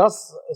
10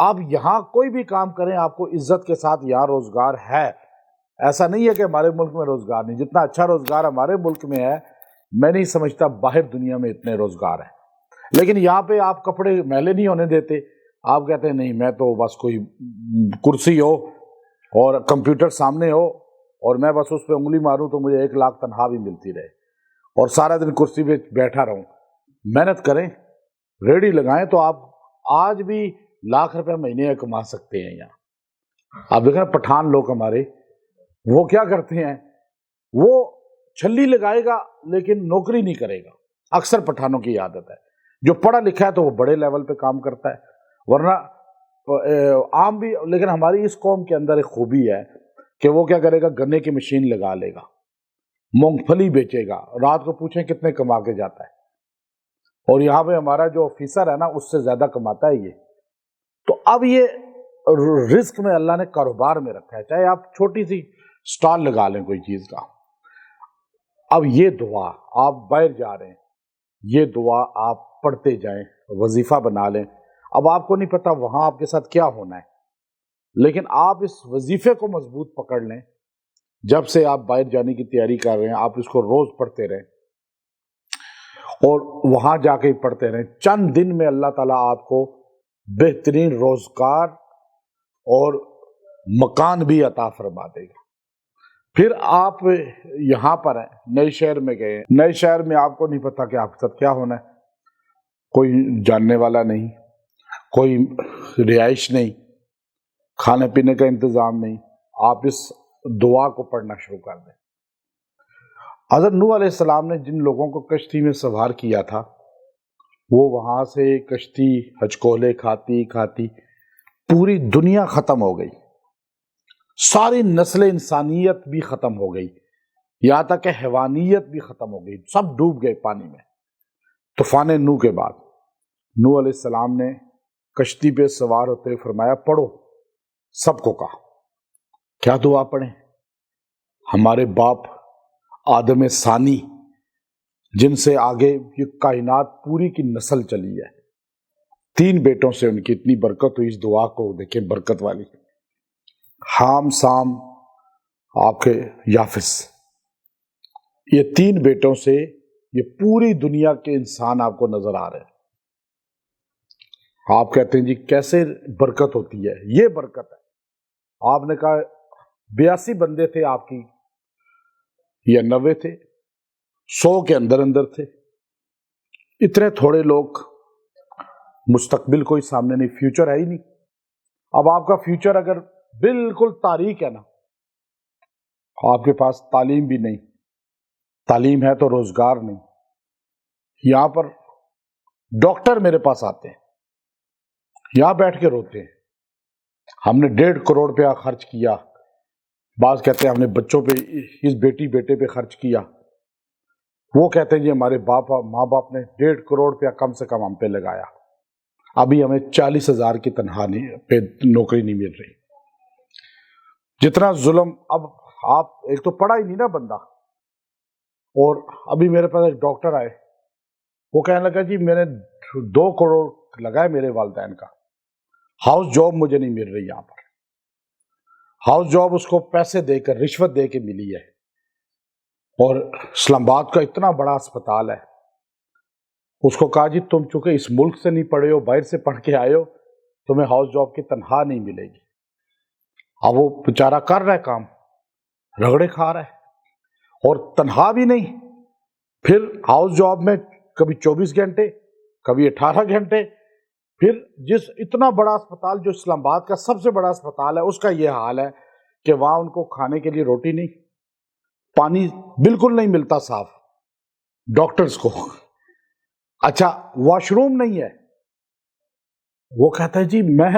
آپ یہاں کوئی بھی کام کریں آپ کو عزت کے ساتھ یہاں روزگار ہے. ایسا نہیں ہے کہ ہمارے ملک میں روزگار نہیں. جتنا اچھا روزگار ہمارے ملک میں ہے میں نہیں سمجھتا باہر دنیا میں اتنے روزگار ہیں. لیکن یہاں پہ آپ کپڑے میلے نہیں ہونے دیتے. آپ کہتے ہیں نہیں میں تو بس کوئی کرسی ہو اور کمپیوٹر سامنے ہو اور میں بس اس پہ انگلی ماروں تو مجھے 1 لاکھ تنخواہ بھی ملتی رہے اور سارا دن کرسی پہ بیٹھا رہوں. محنت کریں, ریڑھی لگائیں تو آپ آج بھی لاکھ روپے مہینے کما سکتے ہیں. یہاں آپ دیکھیں پٹھان لوگ ہمارے وہ کیا کرتے ہیں, وہ چھلی لگائے گا لیکن نوکری نہیں کرے گا. اکثر پٹھانوں کی عادت ہے. جو پڑھا لکھا ہے تو وہ بڑے لیول پہ کام کرتا ہے, ورنہ عام بھی. لیکن ہماری اس قوم کے اندر ایک خوبی ہے کہ وہ کیا کرے گا, گنے کی مشین لگا لے گا, مونگ پھلی بیچے گا, رات کو پوچھیں کتنے کما کے جاتا ہے. اور یہاں پہ ہمارا جو آفیسر ہے نا اس سے زیادہ کماتا ہے یہ. تو اب یہ رزق میں اللہ نے کاروبار میں رکھا ہے. چاہے آپ چھوٹی سی سٹال لگا لیں کوئی چیز کا. اب یہ دعا آپ باہر جا رہے ہیں, یہ دعا آپ پڑھتے جائیں, وظیفہ بنا لیں. اب آپ کو نہیں پتا وہاں آپ کے ساتھ کیا ہونا ہے, لیکن آپ اس وظیفے کو مضبوط پکڑ لیں. جب سے آپ باہر جانے کی تیاری کر رہے ہیں آپ اس کو روز پڑھتے رہیں اور وہاں جا کے پڑھتے رہیں. چند دن میں اللہ تعالیٰ آپ کو بہترین روزگار اور مکان بھی عطا فرما دے گا. پھر آپ یہاں پر ہیں, نئے شہر میں گئے. نئے شہر میں آپ کو نہیں پتا کہ آپ کے ساتھ کیا ہونا ہے. کوئی جاننے والا نہیں, کوئی رہائش نہیں, کھانے پینے کا انتظام نہیں. آپ اس دعا کو پڑھنا شروع کر دیں. حضرت نوح علیہ السلام نے جن لوگوں کو کشتی میں سوار کیا تھا وہ وہاں سے کشتی ہچکولے کھاتی کھاتی پوری دنیا ختم ہو گئی. ساری نسل انسانیت بھی ختم ہو گئی, یہاں تک کہ حیوانیت بھی ختم ہو گئی. سب ڈوب گئے پانی میں. طوفان نوح کے بعد نوح علیہ السلام نے کشتی پہ سوار ہوتے ہوئے فرمایا پڑھو. سب کو کہا کیا دعا پڑھیں؟ ہمارے باپ آدم ثانی جن سے آگے یہ کائنات پوری کی نسل چلی ہے, 3 بیٹوں سے ان کی اتنی برکت ہوئی. اس دعا کو دیکھیں برکت والی. حام سام آپ کے یافس, یہ 3 بیٹوں سے یہ پوری دنیا کے انسان آپ کو نظر آ رہے ہیں. آپ کہتے ہیں جی کیسے برکت ہوتی ہے؟ یہ برکت ہے. آپ نے کہا 82 بندے تھے آپ کی یا 90 تھے, 100 کے اندر اندر تھے. اتنے تھوڑے لوگ, مستقبل کوئی سامنے نہیں, فیوچر ہے ہی نہیں. اب آپ کا فیوچر اگر بالکل تاریک ہے نا, آپ کے پاس تعلیم بھی نہیں, تعلیم ہے تو روزگار نہیں. یہاں پر ڈاکٹر میرے پاس آتے ہیں, یہاں بیٹھ کے روتے ہیں ہم نے 1.5 کروڑ روپیہ خرچ کیا. بعض کہتے ہیں ہم نے بچوں پہ, اس بیٹی بیٹے پہ خرچ کیا. وہ کہتے ہیں جی ہمارے ماں باپ نے 1.5 کروڑ روپیہ کم سے کم ہم پہ لگایا, ابھی ہمیں 40,000 کی تنخواہ پہ نوکری نہیں مل رہی. جتنا ظلم. اب آپ ایک تو پڑھا ہی نہیں نا بندہ. اور ابھی میرے پاس ایک ڈاکٹر آئے, وہ کہنے لگا جی میں نے 2 کروڑ لگائے میرے والدین کا, ہاؤس جاب مجھے نہیں مل رہی. یہاں پر ہاؤس جاب اس کو پیسے دے کر, رشوت دے کے ملی ہے. اور اسلام آباد کا اتنا بڑا اسپتال ہے, اس کو کہا جی تم چونکہ اس ملک سے نہیں پڑھے ہو, باہر سے پڑھ کے آئے ہو, تمہیں ہاؤس جاب کی تنخواہ نہیں ملے گی. اب وہ بیچارہ کر رہا ہے کام, رگڑے کھا رہا ہے اور تنخواہ بھی نہیں. پھر ہاؤس جاب میں کبھی 24 گھنٹے, کبھی 18 گھنٹے. پھر جس اتنا بڑا اسپتال جو اسلام آباد کا سب سے بڑا اسپتال ہے, اس کا یہ حال ہے کہ وہاں ان کو کھانے کے لیے روٹی نہیں, پانی بالکل نہیں ملتا صاف ڈاکٹرز کو. اچھا واش روم نہیں ہے. وہ کہتا ہے جی میں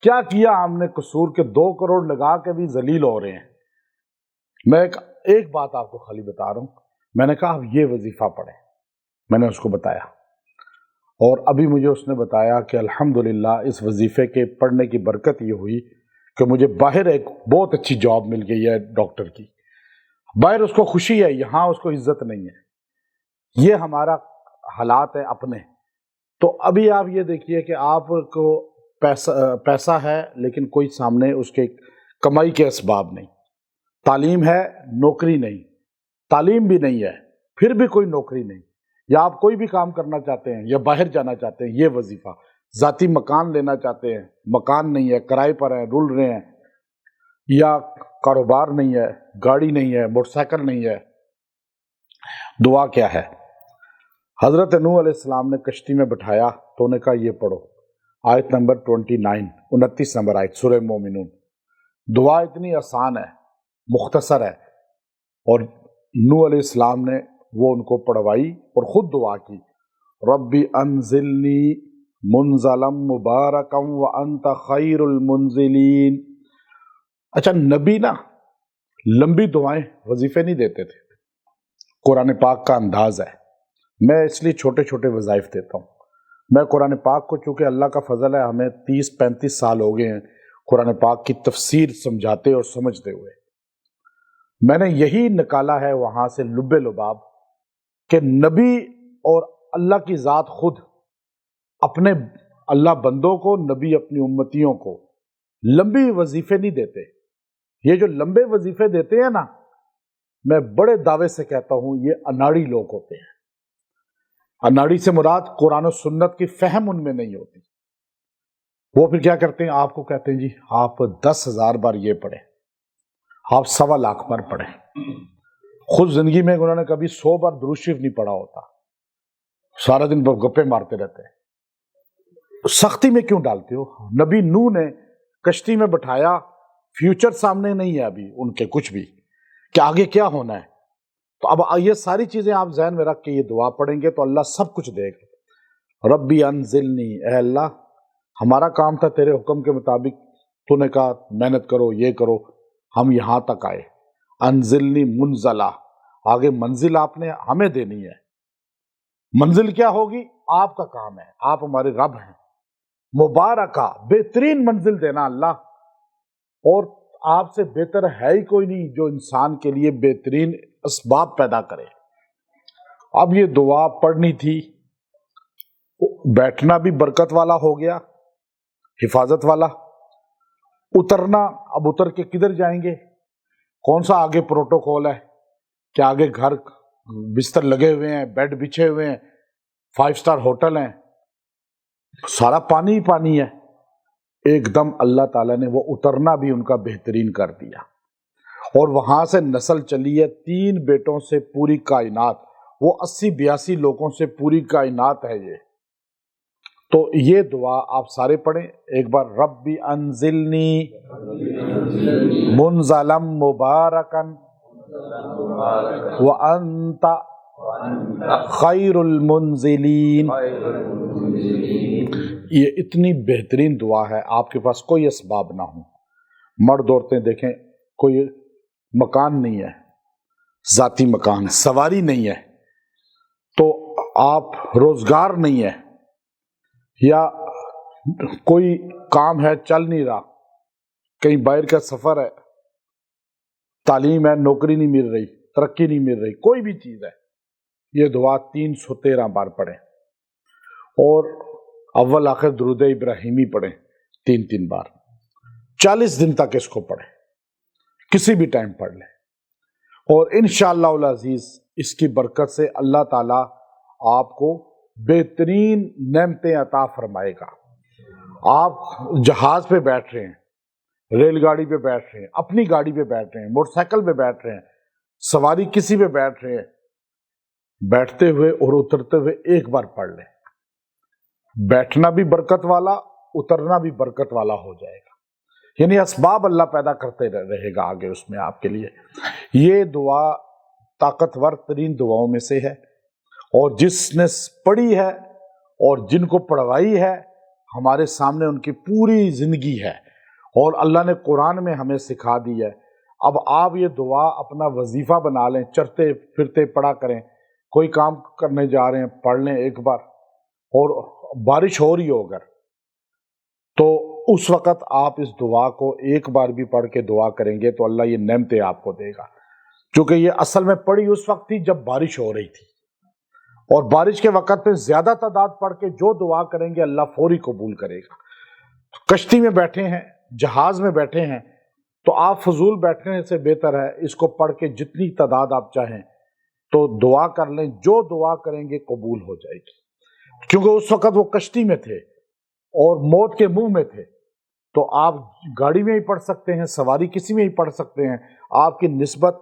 کیا کیا ہم نے قصور کے 2 کروڑ لگا کے بھی ذلیل ہو رہے ہیں. میں ایک بات آپ کو خالی بتا رہا ہوں. میں نے کہا آپ یہ وظیفہ پڑھیں. میں نے اس کو بتایا اور ابھی مجھے اس نے بتایا کہ الحمدللہ اس وظیفے کے پڑھنے کی برکت یہ ہوئی کہ مجھے باہر ایک بہت اچھی جاب مل گئی ہے ڈاکٹر کی. باہر اس کو خوشی ہے, یہاں اس کو عزت نہیں ہے. یہ ہمارا حالات ہے اپنے. تو ابھی آپ یہ دیکھیے کہ آپ کو پیسہ ہے لیکن کوئی سامنے اس کے کمائی کے اسباب نہیں، تعلیم ہے نوکری نہیں، تعلیم بھی نہیں ہے پھر بھی کوئی نوکری نہیں، یا آپ کوئی بھی کام کرنا چاہتے ہیں یا باہر جانا چاہتے ہیں یہ وظیفہ، ذاتی مکان لینا چاہتے ہیں مکان نہیں ہے، کرائے پر ہیں، رول رہے ہیں، یا کاروبار نہیں ہے، گاڑی نہیں ہے، موٹر سائیکل نہیں ہے، دعا کیا ہے؟ حضرت نوح علیہ السلام نے کشتی میں بٹھایا تو انہوں نے کہا یہ پڑھو، آیت نمبر 29 29 نمبر آیت سورہ مومنون۔ دعا اتنی آسان ہے، مختصر ہے، اور نوح علیہ السلام نے وہ ان کو پڑھوائی اور خود دعا کی، ربی انزلنی منزلا مبارکا وانت خیر المنزلین۔ اچھا، نبی نا لمبی دعائیں وظیفے نہیں دیتے تھے، قرآن پاک کا انداز ہے، میں اس لیے چھوٹے چھوٹے وظائف دیتا ہوں۔ میں قرآن پاک کو، چونکہ اللہ کا فضل ہے ہمیں 30-35 سال ہو گئے ہیں قرآن پاک کی تفسیر سمجھاتے اور سمجھتے ہوئے، میں نے یہی نکالا ہے وہاں سے لب لباب کہ نبی اور اللہ کی ذات خود اپنے اللہ بندوں کو، نبی اپنی امتیوں کو لمبی وظیفے نہیں دیتے۔ یہ جو لمبے وظیفے دیتے ہیں نا، میں بڑے دعوے سے کہتا ہوں یہ اناڑی لوگ ہوتے ہیں۔ اناڑی سے مراد قرآن و سنت کی فہم ان میں نہیں ہوتی۔ وہ پھر کیا کرتے ہیں؟ آپ کو کہتے ہیں جی آپ 10,000 بار یہ پڑھیں، آپ 1.25 بار پڑھیں۔ خود زندگی میں انہوں نے کبھی 100 بار درود شریف نہیں پڑھا ہوتا، سارا دن گپے مارتے رہتے ہیں۔ سختی میں کیوں ڈالتے ہو؟ نبی نوح نے کشتی میں بٹھایا، فیوچر سامنے نہیں ہے ابھی ان کے کچھ بھی کہ آگے کیا ہونا ہے، تو اب یہ ساری چیزیں آپ ذہن میں رکھ کے یہ دعا پڑھیں گے تو اللہ سب کچھ دے گا۔ ربی انزلنی، اے اللہ ہمارا کام تھا تیرے حکم کے مطابق، تو نے کہا محنت کرو یہ کرو، ہم یہاں تک آئے، انزلنی منزلہ، آگے منزل آپ نے ہمیں دینی ہے۔ منزل کیا ہوگی؟ آپ کا کام ہے، آپ ہمارے رب ہیں۔ مبارکہ، بہترین منزل دینا اللہ، اور آپ سے بہتر ہے ہی کوئی نہیں جو انسان کے لیے بہترین اسباب پیدا کرے۔ اب یہ دعا پڑھنی تھی، بیٹھنا بھی برکت والا ہو گیا، حفاظت والا، اترنا، اب اتر کے کدھر جائیں گے؟ کون سا آگے پروٹوکول ہے کہ آگے گھر بستر لگے ہوئے ہیں، بیڈ بچھے ہوئے ہیں، 5 سٹار ہوٹل ہیں، سارا پانی ہی پانی ہے۔ ایک دم اللہ تعالیٰ نے وہ اترنا بھی ان کا بہترین کر دیا، اور وہاں سے نسل چلی ہے 3 بیٹوں سے پوری کائنات، وہ 80-82 لوگوں سے پوری کائنات ہے یہ۔ تو یہ دعا آپ سارے پڑھیں ایک بار، ربی انزلنی منزلا مبارکا وانت خیر المنزلین۔ یہ اتنی بہترین دعا ہے، آپ کے پاس کوئی اسباب نہ ہوں، مرد عورتیں دیکھیں، کوئی مکان نہیں ہے، ذاتی مکان، سواری نہیں ہے، تو آپ روزگار نہیں ہے، یا کوئی کام ہے چل نہیں رہا، کہیں باہر کا سفر ہے، تعلیم ہے نوکری نہیں مل رہی، ترقی نہیں مل رہی، کوئی بھی چیز ہے، یہ دعا 313 بار پڑھیں، اور اول آخر درود ابراہیمی پڑھیں 3 بار، 40 دن تک اس کو پڑھیں، کسی بھی ٹائم پڑھ لیں، اور انشاءاللہ العزیز اس کی برکت سے اللہ تعالیٰ آپ کو بہترین نعمتیں عطا فرمائے گا۔ آپ جہاز پہ بیٹھ رہے ہیں، ریل گاڑی پہ بیٹھ رہے ہیں، اپنی گاڑی پہ بیٹھ رہے ہیں، موٹر سائیکل پہ بیٹھ رہے ہیں، سواری کسی پہ بیٹھ رہے ہیں، بیٹھتے ہوئے اور اترتے ہوئے ایک بار پڑھ لیں، بیٹھنا بھی برکت والا، اترنا بھی برکت والا ہو جائے گا، یعنی اسباب اللہ پیدا کرتے رہے گا آگے اس میں آپ کے لیے۔ یہ دعا طاقتور ترین دعاؤں میں سے ہے، اور جس نے پڑھی ہے اور جن کو پڑھوائی ہے، ہمارے سامنے ان کی پوری زندگی ہے، اور اللہ نے قرآن میں ہمیں سکھا دی ہے۔ اب آپ یہ دعا اپنا وظیفہ بنا لیں، چلتے پھرتے پڑھا کریں، کوئی کام کرنے جا رہے ہیں پڑھ لیں ایک بار، اور بارش ہو رہی ہو اگر تو اس وقت آپ اس دعا کو ایک بار بھی پڑھ کے دعا کریں گے تو اللہ یہ نعمتیں آپ کو دے گا، چونکہ یہ اصل میں پڑھی اس وقت تھی جب بارش ہو رہی تھی، اور بارش کے وقت میں زیادہ تعداد پڑھ کے جو دعا کریں گے اللہ فوری قبول کرے گا۔ کشتی میں بیٹھے ہیں، جہاز میں بیٹھے ہیں، تو آپ فضول بیٹھنے سے بہتر ہے اس کو پڑھ کے جتنی تعداد آپ چاہیں تو دعا کر لیں، جو دعا کریں گے قبول ہو جائے گی، کیونکہ اس وقت وہ کشتی میں تھے اور موت کے منہ میں تھے۔ تو آپ گاڑی میں ہی پڑھ سکتے ہیں، سواری کسی میں ہی پڑھ سکتے ہیں، آپ کی نسبت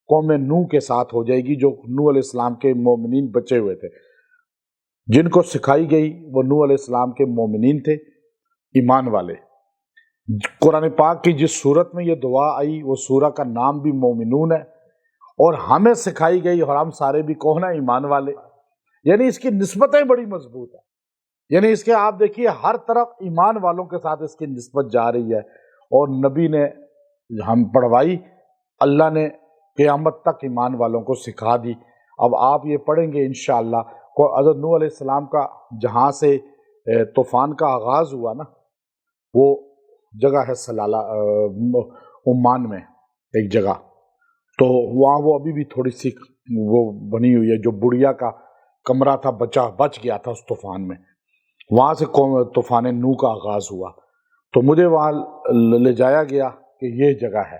قوم نوح کے ساتھ ہو جائے گی، جو نوح علیہ السلام کے مومنین بچے ہوئے تھے، جن کو سکھائی گئی وہ نوح علیہ السلام کے مومنین تھے، ایمان والے۔ قرآن پاک کی جس سورت میں یہ دعا آئی وہ سورہ کا نام بھی مومنون ہے، اور ہمیں سکھائی گئی اور ہم سارے بھی کون ہیں؟ ایمان والے۔ یعنی اس کی نسبتیں بڑی مضبوط ہیں، یعنی اس کے آپ دیکھیے ہر طرف ایمان والوں کے ساتھ اس کی نسبت جا رہی ہے، اور نبی نے ہم پڑھوائی، اللہ نے قیامت تک ایمان والوں کو سکھا دی۔ اب آپ یہ پڑھیں گے انشاءاللہ۔ حضرت نوح علیہ السلام کا جہاں سے طوفان کا آغاز ہوا نا، وہ جگہ ہے سلالہ، عمان میں ایک جگہ، تو وہاں وہ ابھی بھی تھوڑی سی وہ بنی ہوئی ہے، جو بڑھیا کا کمرہ تھا بچ گیا تھا اس طوفان میں، وہاں سے طوفان نوح کا آغاز ہوا۔ تو مجھے وہاں لے جایا گیا کہ یہ جگہ ہے،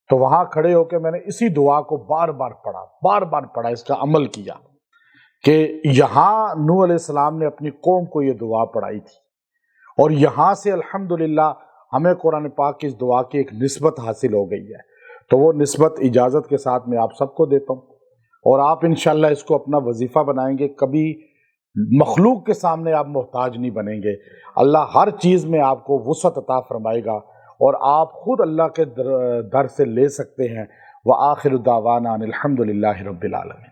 تو وہاں کھڑے ہو کے میں نے اسی دعا کو بار بار پڑھا، اس کا عمل کیا کہ یہاں نوح علیہ السلام نے اپنی قوم کو یہ دعا پڑھائی تھی، اور یہاں سے الحمدللہ ہمیں قرآن پاک کی اس دعا کی ایک نسبت حاصل ہو گئی ہے۔ تو وہ نسبت اجازت کے ساتھ میں آپ سب کو دیتا ہوں، اور آپ انشاءاللہ اس کو اپنا وظیفہ بنائیں گے، کبھی مخلوق کے سامنے آپ محتاج نہیں بنیں گے، اللہ ہر چیز میں آپ کو وسعت عطا فرمائے گا، اور آپ خود اللہ کے در سے لے سکتے ہیں۔ وآخر دعوانا ان الحمد للہ رب العالمین۔